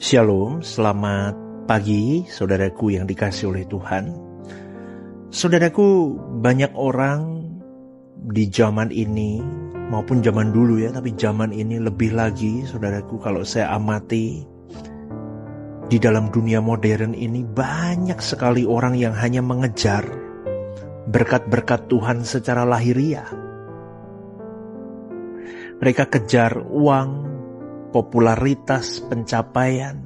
Shalom, selamat pagi saudaraku yang dikasihi oleh Tuhan. Saudaraku, banyak orang di zaman ini maupun zaman dulu ya, tapi zaman ini lebih lagi saudaraku, kalau saya amati di dalam dunia modern ini banyak sekali orang yang hanya mengejar berkat-berkat Tuhan secara lahiriah. Mereka kejar uang, popularitas, pencapaian.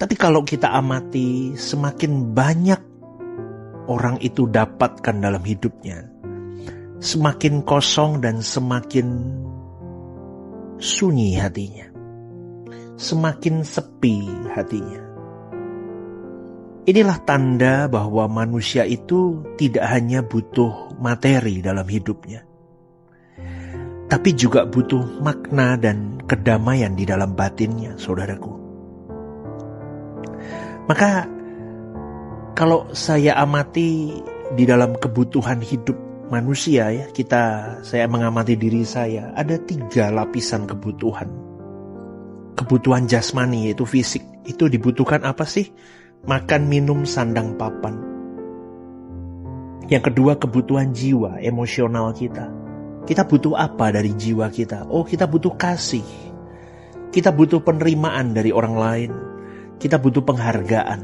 Tapi kalau kita amati, semakin banyak orang itu dapatkan dalam hidupnya, semakin kosong dan semakin sunyi hatinya, semakin sepi hatinya. Inilah tanda bahwa manusia itu tidak hanya butuh materi dalam hidupnya, tapi juga butuh makna dan kedamaian di dalam batinnya, saudaraku. Maka kalau saya amati di dalam kebutuhan hidup manusia ya, saya mengamati diri saya, ada 3 lapisan kebutuhan. Kebutuhan jasmani yaitu fisik, itu dibutuhkan apa sih? Makan, minum, sandang, papan. Yang kedua, kebutuhan jiwa, emosional kita. Kita butuh apa dari jiwa kita? Oh, kita butuh kasih. Kita butuh penerimaan dari orang lain. Kita butuh penghargaan.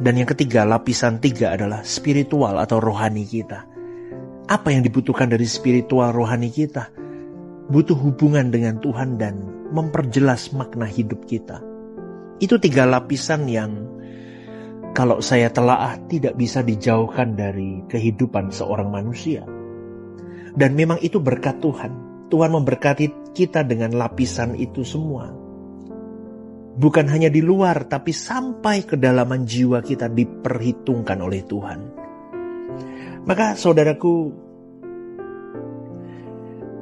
Dan yang ketiga, lapisan 3 adalah spiritual atau rohani kita. Apa yang dibutuhkan dari spiritual rohani kita? Butuh hubungan dengan Tuhan dan memperjelas makna hidup kita. Itu 3 lapisan yang kalau saya telaah tidak bisa dijauhkan dari kehidupan seorang manusia. Dan memang itu berkat Tuhan. Tuhan memberkati kita dengan lapisan itu semua. Bukan hanya di luar, tapi sampai kedalaman jiwa kita diperhitungkan oleh Tuhan. Maka saudaraku,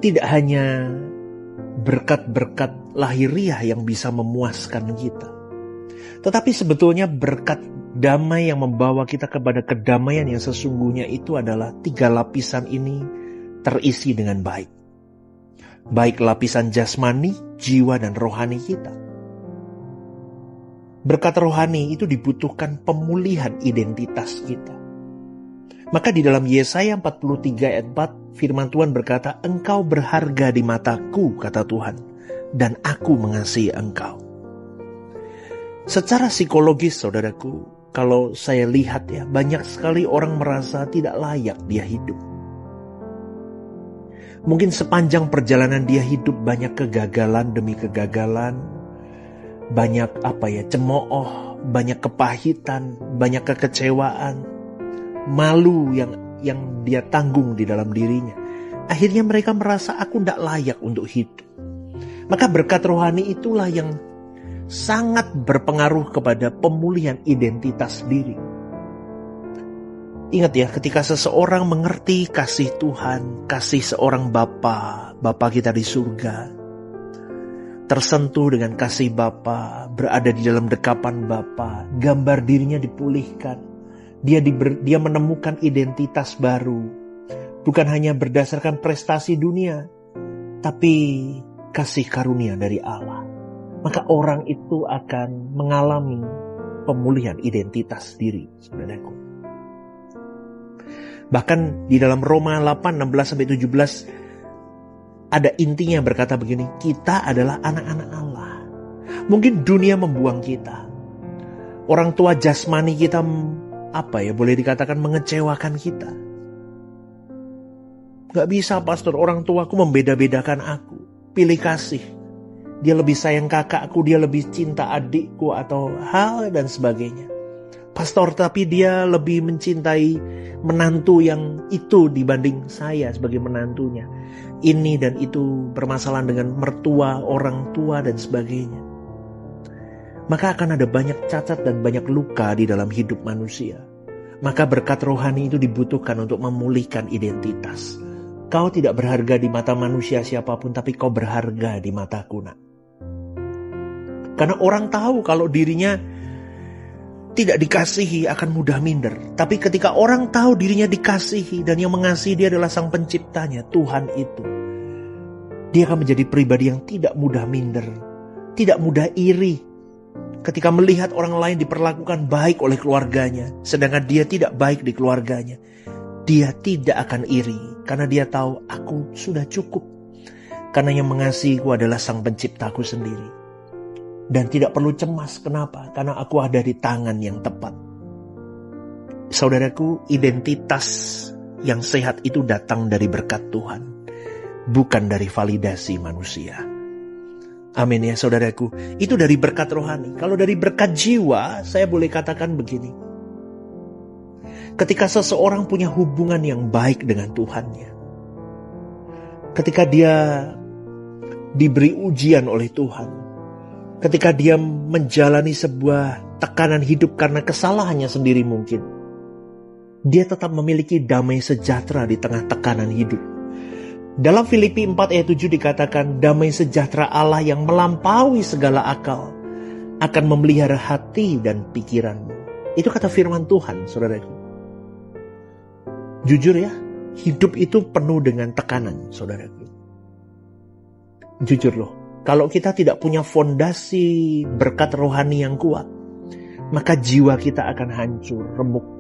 tidak hanya berkat-berkat lahiriah yang bisa memuaskan kita, tetapi sebetulnya berkat damai yang membawa kita kepada kedamaian yang sesungguhnya itu adalah 3 lapisan ini terisi dengan baik. Baik lapisan jasmani, jiwa, dan rohani kita. Berkat rohani itu dibutuhkan pemulihan identitas kita. Maka di dalam Yesaya 43 ayat 4 firman Tuhan berkata, "Engkau berharga di mataku," kata Tuhan, "dan aku mengasihi engkau." Secara psikologis saudaraku, kalau saya lihat ya, banyak sekali orang merasa tidak layak dia hidup. Mungkin sepanjang perjalanan dia hidup banyak kegagalan demi kegagalan, banyak cemooh, banyak kepahitan, banyak kekecewaan, malu yang dia tanggung di dalam dirinya. Akhirnya mereka merasa aku tidak layak untuk hidup. Maka berkat rohani itulah yang sangat berpengaruh kepada pemulihan identitas diri. Ingat ya, ketika seseorang mengerti kasih Tuhan, kasih seorang Bapa kita di surga, tersentuh dengan kasih Bapa, berada di dalam dekapan Bapa, gambar dirinya dipulihkan. Dia menemukan identitas baru, bukan hanya berdasarkan prestasi dunia, tapi kasih karunia dari Allah. Maka orang itu akan mengalami pemulihan identitas diri, saudaraku. Bahkan di dalam Roma 8, 16-17 ada intinya berkata begini, kita adalah anak-anak Allah. Mungkin dunia membuang kita. Orang tua jasmani kita boleh dikatakan mengecewakan kita. Gak bisa pastor, orang tuaku membeda-bedakan aku. Pilih kasih. Dia lebih sayang kakakku, dia lebih cinta adikku atau hal dan sebagainya. Pastor, tapi dia lebih mencintai menantu yang itu dibanding saya sebagai menantunya. Ini dan itu bermasalahan dengan mertua, orang tua dan sebagainya. Maka akan ada banyak cacat dan banyak luka di dalam hidup manusia. Maka berkat rohani itu dibutuhkan untuk memulihkan identitas. Kau tidak berharga di mata manusia siapapun, tapi kau berharga di mataku, nak. Karena orang tahu kalau dirinya tidak dikasihi akan mudah minder. Tapi ketika orang tahu dirinya dikasihi dan yang mengasihi dia adalah Sang Penciptanya, Tuhan itu, dia akan menjadi pribadi yang tidak mudah minder. tidak mudah iri ketika melihat orang lain diperlakukan baik oleh keluarganya, sedangkan dia tidak baik di keluarganya. Dia tidak akan iri, karena dia tahu aku sudah cukup. Karena yang mengasihiku adalah Sang Penciptaku sendiri. Dan tidak perlu cemas, kenapa? Karena aku ada di tangan yang tepat. Saudaraku, identitas yang sehat itu datang dari berkat Tuhan, bukan dari validasi manusia. Amin ya saudaraku. Itu dari berkat rohani. Kalau dari berkat jiwa, saya boleh katakan begini. Ketika seseorang punya hubungan yang baik dengan Tuhannya, ketika dia diberi ujian oleh Tuhan, ketika dia menjalani sebuah tekanan hidup karena kesalahannya sendiri mungkin, dia tetap memiliki damai sejahtera di tengah tekanan hidup. Dalam Filipi 4 ayat 7 dikatakan, damai sejahtera Allah yang melampaui segala akal akan memelihara hati dan pikiranmu. Itu kata firman Tuhan, saudaraku. Jujur ya, hidup itu penuh dengan tekanan, saudaraku. Jujur loh, kalau kita tidak punya fondasi berkat rohani yang kuat, maka jiwa kita akan hancur, remuk.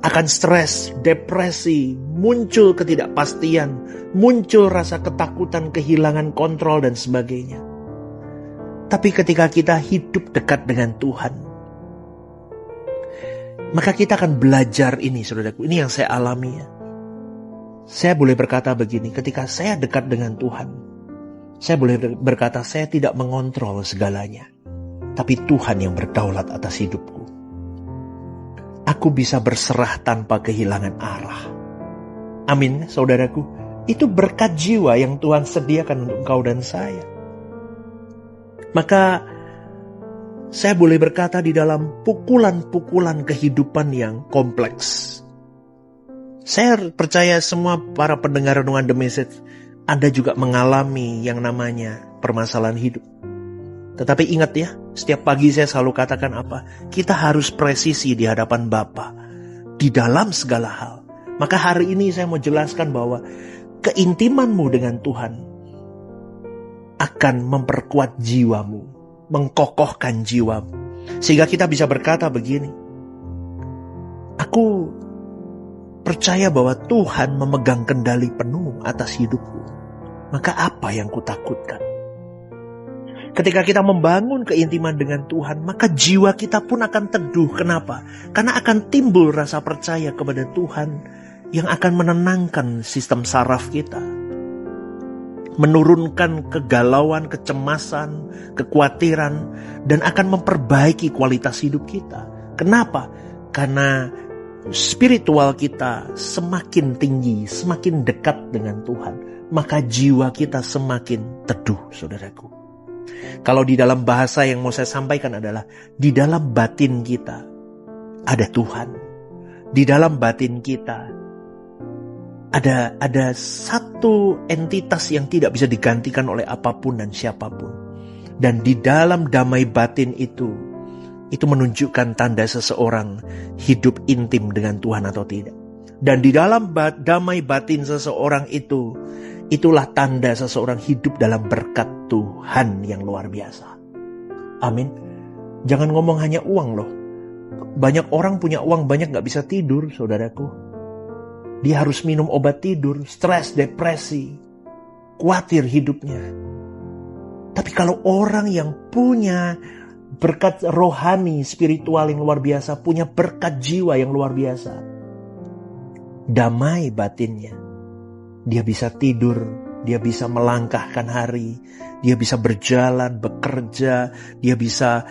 Akan stres, depresi, muncul ketidakpastian, muncul rasa ketakutan, kehilangan kontrol dan sebagainya. Tapi ketika kita hidup dekat dengan Tuhan, maka kita akan belajar ini, saudaraku. Ini yang saya alami ya. Saya boleh berkata begini, ketika saya dekat dengan Tuhan, saya boleh berkata saya tidak mengontrol segalanya, tapi Tuhan yang berdaulat atas hidupku. Aku bisa berserah tanpa kehilangan arah. Amin, saudaraku. Itu berkat jiwa yang Tuhan sediakan untuk engkau dan saya. Maka saya boleh berkata di dalam pukulan-pukulan kehidupan yang kompleks. Saya percaya semua para pendengar renungan The Message, Anda juga mengalami yang namanya permasalahan hidup. Tetapi ingat ya, setiap pagi saya selalu katakan apa? Kita harus presisi di hadapan Bapa di dalam segala hal. Maka hari ini saya mau jelaskan bahwa keintimanmu dengan Tuhan akan memperkuat jiwamu, mengkokohkan jiwamu. Sehingga kita bisa berkata begini, aku percaya bahwa Tuhan memegang kendali penuh atas hidupku. Maka apa yang kutakutkan? Ketika kita membangun keintiman dengan Tuhan, maka jiwa kita pun akan teduh. Kenapa? Karena akan timbul rasa percaya kepada Tuhan yang akan menenangkan sistem saraf kita. Menurunkan kegalauan, kecemasan, kekhawatiran, dan akan memperbaiki kualitas hidup kita. Kenapa? Karena spiritual kita semakin tinggi, semakin dekat dengan Tuhan, maka jiwa kita semakin teduh, saudaraku. Kalau di dalam bahasa yang mau saya sampaikan adalah, di dalam batin kita ada Tuhan. Di dalam batin kita ada satu entitas yang tidak bisa digantikan oleh apapun dan siapapun. Dan di dalam damai batin itu menunjukkan tanda seseorang hidup intim dengan Tuhan atau tidak. Dan di dalam damai batin seseorang itulah tanda seseorang hidup dalam berkat Tuhan yang luar biasa. Amin. Jangan ngomong hanya uang loh. Banyak orang punya uang banyak gak bisa tidur, saudaraku. Dia harus minum obat tidur, stres, depresi, khawatir hidupnya. Tapi kalau orang yang punya berkat rohani, spiritual yang luar biasa, punya berkat jiwa yang luar biasa, damai batinnya, dia bisa tidur, dia bisa melangkahkan hari, dia bisa berjalan, bekerja, dia bisa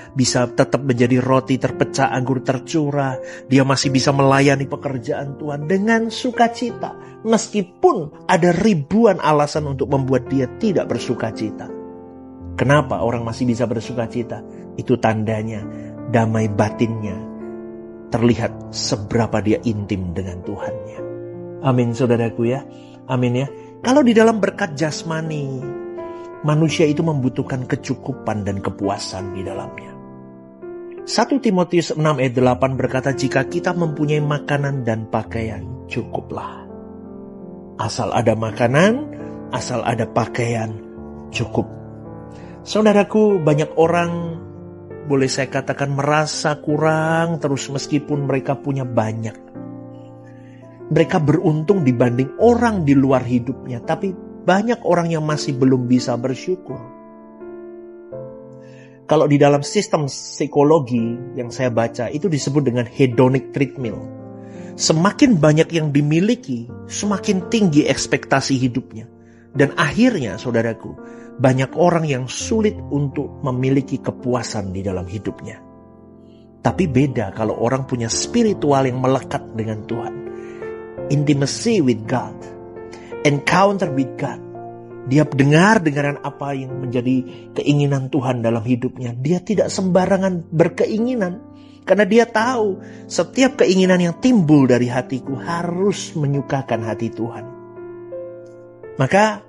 tetap menjadi roti terpecah, anggur tercurah, dia masih bisa melayani pekerjaan Tuhan dengan sukacita, meskipun ada ribuan alasan untuk membuat dia tidak bersukacita. Kenapa orang masih bisa bersukacita? Itu tandanya damai batinnya terlihat seberapa dia intim dengan Tuhannya. Amin, saudaraku ya. Amin ya. Kalau di dalam berkat jasmani, manusia itu membutuhkan kecukupan dan kepuasan di dalamnya. 1 Timotius 6 ayat 8 berkata, jika kita mempunyai makanan dan pakaian, cukuplah. Asal ada makanan, asal ada pakaian, cukup. Saudaraku, banyak orang boleh saya katakan merasa kurang terus meskipun mereka punya banyak. Mereka beruntung dibanding orang di luar hidupnya, tapi banyak orang yang masih belum bisa bersyukur. Kalau di dalam sistem psikologi yang saya baca, itu disebut dengan hedonic treadmill. Semakin banyak yang dimiliki, semakin tinggi ekspektasi hidupnya. Dan akhirnya, saudaraku, banyak orang yang sulit untuk memiliki kepuasan di dalam hidupnya. Tapi beda kalau orang punya spiritual yang melekat dengan Tuhan. Intimacy with God, encounter with God. Dia dengar-dengaran apa yang menjadi keinginan Tuhan dalam hidupnya. Dia tidak sembarangan berkeinginan. Karena dia tahu setiap keinginan yang timbul dari hatiku harus menyukakan hati Tuhan. Maka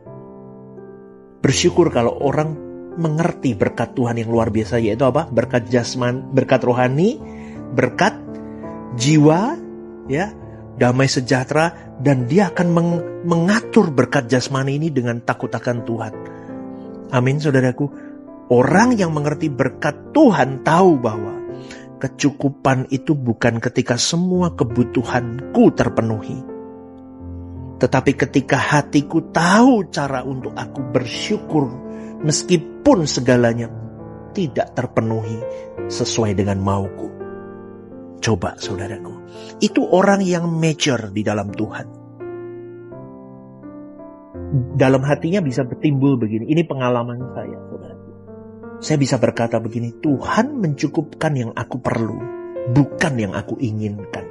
bersyukur kalau orang mengerti berkat Tuhan yang luar biasa, yaitu apa? Berkat jasman, berkat rohani, berkat jiwa, ya, damai sejahtera, dan dia akan mengatur berkat jasmani ini dengan takut akan Tuhan. Amin, saudaraku. Orang yang mengerti berkat Tuhan tahu bahwa kecukupan itu bukan ketika semua kebutuhanku terpenuhi, tetapi ketika hatiku tahu cara untuk aku bersyukur meskipun segalanya tidak terpenuhi sesuai dengan mauku. Coba saudaraku, itu orang yang mature di dalam Tuhan. Dalam hatinya bisa bertimbul begini, ini pengalaman saya, saudaraku. Saya bisa berkata begini, Tuhan mencukupkan yang aku perlu, bukan yang aku inginkan.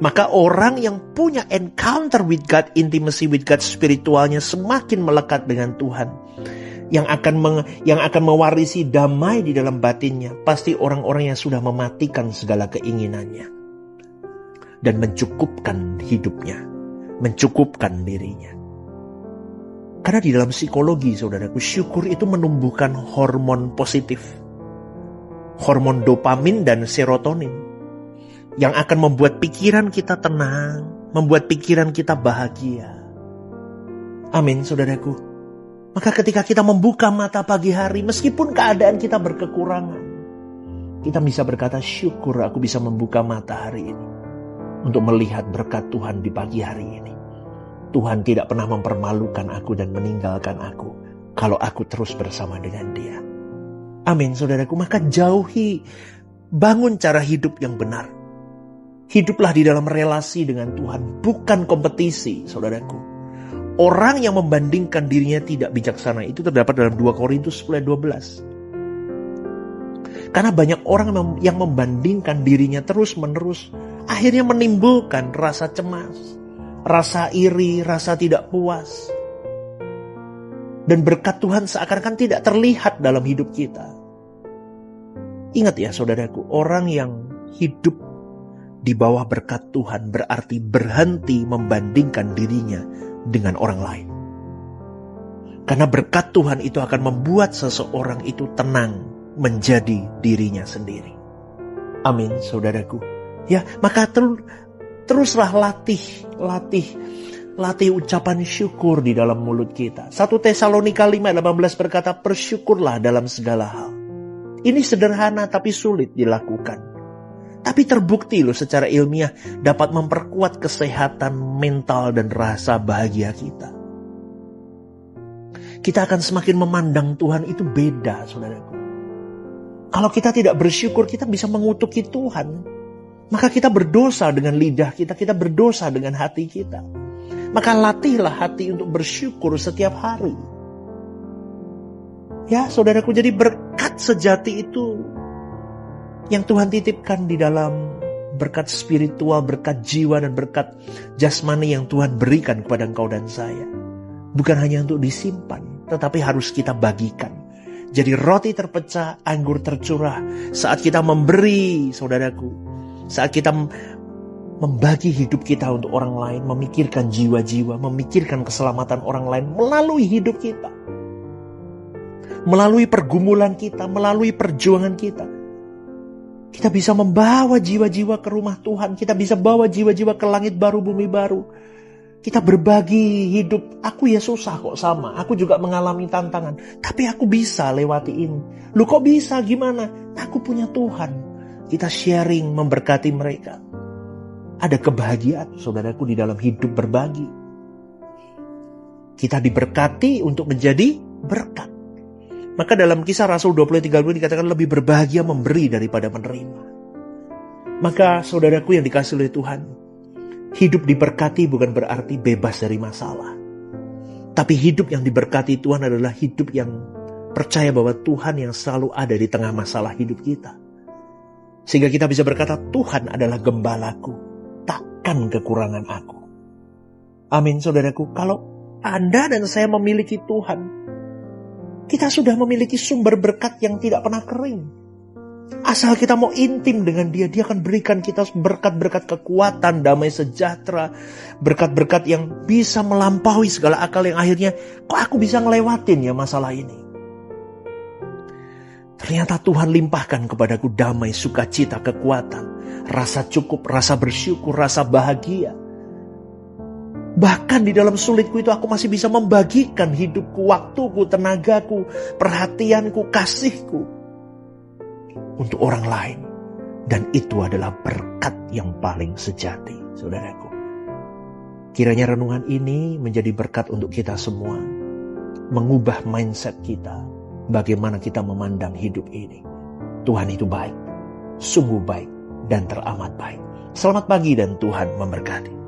Maka orang yang punya encounter with God, intimacy with God, spiritualnya semakin melekat dengan Tuhan, yang akan mewarisi damai di dalam batinnya, pasti orang-orang yang sudah mematikan segala keinginannya dan mencukupkan hidupnya, mencukupkan dirinya. Karena di dalam psikologi, saudaraku, syukur itu menumbuhkan hormon positif, hormon dopamin dan serotonin, yang akan membuat pikiran kita tenang, membuat pikiran kita bahagia. Amin, saudaraku. Maka ketika kita membuka mata pagi hari, meskipun keadaan kita berkekurangan, kita bisa berkata, syukur aku bisa membuka mata hari ini untuk melihat berkat Tuhan di pagi hari ini. Tuhan tidak pernah mempermalukan aku dan meninggalkan aku kalau aku terus bersama dengan Dia. Amin, saudaraku. Maka bangun cara hidup yang benar. Hiduplah di dalam relasi dengan Tuhan, bukan kompetisi, saudaraku. Orang yang membandingkan dirinya tidak bijaksana, itu terdapat dalam 2 Korintus 10:12. Karena banyak orang yang membandingkan dirinya terus-menerus, akhirnya menimbulkan rasa cemas, rasa iri, rasa tidak puas. Dan berkat Tuhan seakan-akan tidak terlihat dalam hidup kita. Ingat ya saudaraku, orang yang hidup di bawah berkat Tuhan berarti berhenti membandingkan dirinya dengan orang lain. Karena berkat Tuhan itu akan membuat seseorang itu tenang menjadi dirinya sendiri. Amin, saudaraku. Ya, maka teruslah latih ucapan syukur di dalam mulut kita. 1 Tesalonika 5:18 berkata, bersyukurlah dalam segala hal. Ini sederhana tapi sulit dilakukan. Tapi terbukti loh secara ilmiah dapat memperkuat kesehatan mental dan rasa bahagia kita. Kita akan semakin memandang Tuhan itu beda, saudaraku. Kalau kita tidak bersyukur, kita bisa mengutuki Tuhan. Maka kita berdosa dengan lidah kita, kita berdosa dengan hati kita. Maka latihlah hati untuk bersyukur setiap hari. Ya, saudaraku, jadi berkat sejati itu yang Tuhan titipkan di dalam berkat spiritual, berkat jiwa, dan berkat jasmani yang Tuhan berikan kepada engkau dan saya. Bukan hanya untuk disimpan, tetapi harus kita bagikan. Jadi roti terpecah, anggur tercurah. Saat kita memberi, saudaraku, saat kita membagi hidup kita untuk orang lain, memikirkan jiwa-jiwa, memikirkan keselamatan orang lain melalui hidup kita, melalui pergumulan kita, melalui perjuangan kita, kita bisa membawa jiwa-jiwa ke rumah Tuhan. Kita bisa bawa jiwa-jiwa ke langit baru, bumi baru. Kita berbagi hidup. Aku ya susah kok sama. Aku juga mengalami tantangan. Tapi aku bisa lewati ini. Lu kok bisa? Gimana? Aku punya Tuhan. Kita sharing, memberkati mereka. Ada kebahagiaan, saudaraku, di dalam hidup berbagi. Kita diberkati untuk menjadi berkat. Maka dalam Kisah Rasul 20:30 dikatakan lebih berbahagia memberi daripada menerima. Maka saudaraku yang dikasihi oleh Tuhan, hidup diberkati bukan berarti bebas dari masalah. Tapi hidup yang diberkati Tuhan adalah hidup yang percaya bahwa Tuhan yang selalu ada di tengah masalah hidup kita. Sehingga kita bisa berkata, Tuhan adalah gembalaku, takkan kekurangan aku. Amin, saudaraku. Kalau Anda dan saya memiliki Tuhan, kita sudah memiliki sumber berkat yang tidak pernah kering. Asal kita mau intim dengan Dia, Dia akan berikan kita berkat-berkat kekuatan, damai sejahtera, berkat-berkat yang bisa melampaui segala akal yang akhirnya, kok aku bisa ngelewatin ya masalah ini. Ternyata Tuhan limpahkan kepadaku damai, sukacita, kekuatan, rasa cukup, rasa bersyukur, rasa bahagia. Bahkan di dalam sulitku itu aku masih bisa membagikan hidupku, waktuku, tenagaku, perhatianku, kasihku untuk orang lain. Dan itu adalah berkat yang paling sejati, saudaraku. Kiranya renungan ini menjadi berkat untuk kita semua. Mengubah mindset kita. Bagaimana kita memandang hidup ini. Tuhan itu baik. Sungguh baik dan teramat baik. Selamat pagi dan Tuhan memberkati.